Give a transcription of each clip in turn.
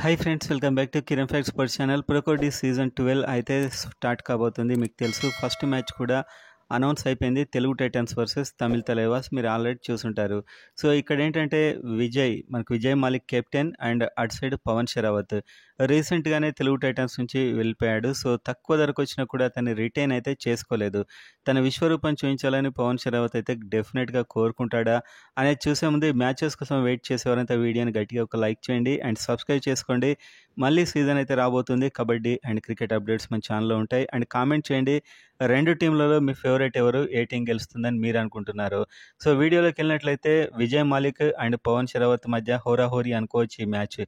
Hi friends, welcome back to Kiran facts sports channel. Pro kabaddi season 12 అయితే start కాబోతుంది. మీకు తెలుసు, ఫస్ట్ మ్యాచ్ కూడా అనౌన్స్ అయిపోయింది. తెలుగు టైటన్స్ వర్సెస్ తమిళ తలైవాస్. మీరు ఆల్రెడీ చూసుంటారు. సో ఇక్కడ ఏంటంటే మనకు విజయ్ మాలిక్ కెప్టెన్ అండ్ అటు సైడ్ పవన్ షరావత్ రీసెంట్గానే తెలుగు టైటన్స్ నుంచి వెళ్ళిపోయాడు. సో తక్కువ ధరకు వచ్చినా కూడా తను రిటైన్ అయితే చేసుకోలేదు. తన విశ్వరూపం చూపించాలని పవన్ షరావత్ అయితే డెఫినెట్గా కోరుకుంటాడా అనేది చూసే ముందు మ్యాచెస్ కోసం వెయిట్ చేసేవారంతా వీడియోని గట్టిగా ఒక లైక్ చేయండి అండ్ సబ్స్క్రైబ్ చేసుకోండి. మళ్ళీ సీజన్ అయితే రాబోతుంది. కబడ్డీ అండ్ క్రికెట్ అప్డేట్స్ మన ఛానల్లో ఉంటాయి. అండ్ కామెంట్ చేయండి, రెండు టీంలలో మీ ఫేవరెట్ ఎవరు, ఏ టీం గెలుస్తుందని మీరు అనుకుంటున్నారు. సో వీడియోలోకి వెళ్ళినట్లయితే విజయ్ మాలిక్ అండ్ పవన్ షరావత్ మధ్య హోరాహోరీ అనుకోవచ్చు ఈ మ్యాచ్.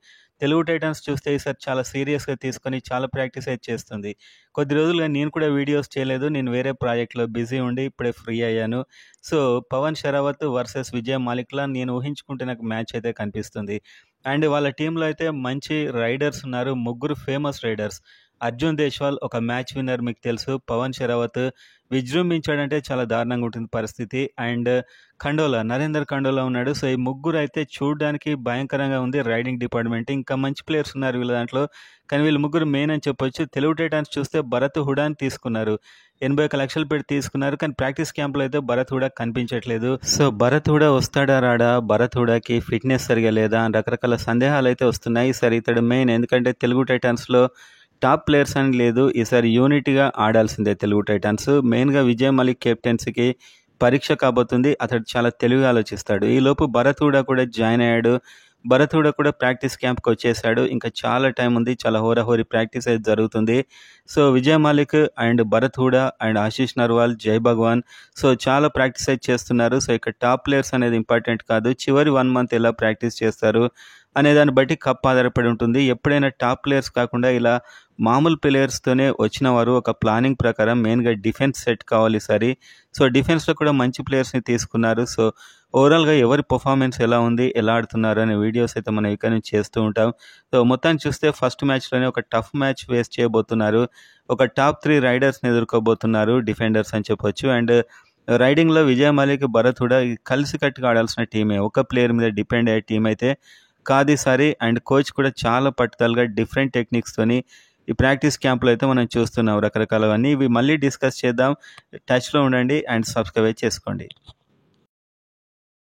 తెలుగు టైటన్స్ చూస్తే ఈసారి చాలా సీరియస్గా తీసుకొని చాలా ప్రాక్టీస్ అయితే చేస్తుంది. కొద్ది రోజులుగా నేను కూడా వీడియోస్ చేయలేదు. నేను వేరే ప్రాజెక్ట్లో బిజీ ఉండి ఇప్పుడే ఫ్రీ అయ్యాను. సో పవన్ షరావత్ వర్సెస్ విజయ్ మాలిక్లా నేను ఊహించుకుంటే నాకు మ్యాచ్ అయితే కనిపిస్తుంది. అండ్ వాళ్ళ టీంలో అయితే మంచి రైడర్స్ ఉన్నారు. ముగ్గురు ఫేమస్ రైడర్స్. అర్జున్ దేశ్వాల్ ఒక మ్యాచ్ విన్నర్, మీకు తెలుసు. పవన్ షరావత్ విజృంభించాడంటే చాలా దారుణంగా ఉంటుంది పరిస్థితి. అండ్ నరేందర్ ఖండోలా ఉన్నాడు. సో ఈ ముగ్గురు అయితే చూడడానికి భయంకరంగా ఉంది రైడింగ్ డిపార్ట్మెంట్. ఇంకా మంచి ప్లేయర్స్ ఉన్నారు వీళ్ళ దాంట్లో, కానీ వీళ్ళు ముగ్గురు మెయిన్ అని చెప్పొచ్చు. తెలుగు టైటన్స్ చూస్తే భరత్ హుడాని తీసుకున్నారు. 81 లక్షలు పెట్టి తీసుకున్నారు, కానీ ప్రాక్టీస్ క్యాంప్లో అయితే భరత్ హుడా కనిపించట్లేదు. సో భరత్ హుడా వస్తాడా రాడా, భరత్ హుడాకి ఫిట్నెస్ సరిగా లేదా అని రకరకాల సందేహాలు అయితే వస్తున్నాయి. ఈసారి ఇతడు మెయిన్, ఎందుకంటే తెలుగు టైటన్స్లో టాప్ ప్లేయర్స్ అని లేదు. ఈసారి యూనిట్గా ఆడాల్సిందే తెలుగు టైటన్స్. మెయిన్గా విజయ్ మాలిక్ కెప్టెన్సీకి పరీక్ష కాబోతుంది. అతడు చాలా తెలివిగా ఆలోచిస్తాడు. ఈలోపు భరత్ హుడా కూడా జాయిన్ అయ్యాడు. భరత్ హుడా కూడా ప్రాక్టీస్ క్యాంప్కి వచ్చేసాడు. ఇంకా చాలా టైం ఉంది, చాలా హోరాహోరీ ప్రాక్టీస్ అయితే జరుగుతుంది. So Vijay Malik and Bharat Hooda and Ashish Narwal, Jai Bhagwan so చాలా ప్రాక్టీస్ అయితే చేస్తున్నారు. సో ఇక్కడ టాప్ ప్లేయర్స్ అనేది ఇంపార్టెంట్ కాదు, చివరి 1 మంత్ ఎలా ప్రాక్టీస్ చేస్తారు అనే దాన్ని బట్టి కప్ ఆధారపడి ఉంటుంది. ఎప్పుడైనా టాప్ ప్లేయర్స్ కాకుండా ఇలా మామూలు ప్లేయర్స్తోనే వచ్చిన వారు ఒక ప్లానింగ్ ప్రకారం మెయిన్గా డిఫెన్స్ సెట్ కావాలి ఈసారి. సో డిఫెన్స్లో కూడా మంచి ప్లేయర్స్ని తీసుకున్నారు. సో ఓవరాల్గా ఎవరి పర్ఫార్మెన్స్ ఎలా ఉంది, ఎలా ఆడుతున్నారు అనే వీడియోస్ అయితే మనం ఇక్కడ నుంచి చేస్తూ ఉంటాం. సో మొత్తాన్ని చూస్తే ఫస్ట్ మ్యాచ్లోనే ఒక టఫ్ మ్యాచ్ ఫేస్ చేయబోతున్నారు. ఒక టాప్ 3 రైడర్స్ని ఎదుర్కోబోతున్నారు, డిఫెండర్స్ అని చెప్పొచ్చు. అండ్ రైడింగ్లో విజయ్ మాలిక్, భరత్ హుడా కలిసికట్టుగా ఆడాల్సిన టీమే. ఒక ప్లేయర్ మీద డిపెండ్ అయ్యే టీం అయితే కాదు ఈసారి. అండ్ కోచ్ కూడా చాలా పట్టుదలగా డిఫరెంట్ టెక్నిక్స్తోని ఈ ప్రాక్టీస్ క్యాంప్లో అయితే మనం చూస్తున్నాం రకరకాలవన్నీ. ఇవి మళ్ళీ డిస్కస్ చేద్దాం. టచ్లో ఉండండి అండ్ సబ్స్క్రైబ్ చేసుకోండి.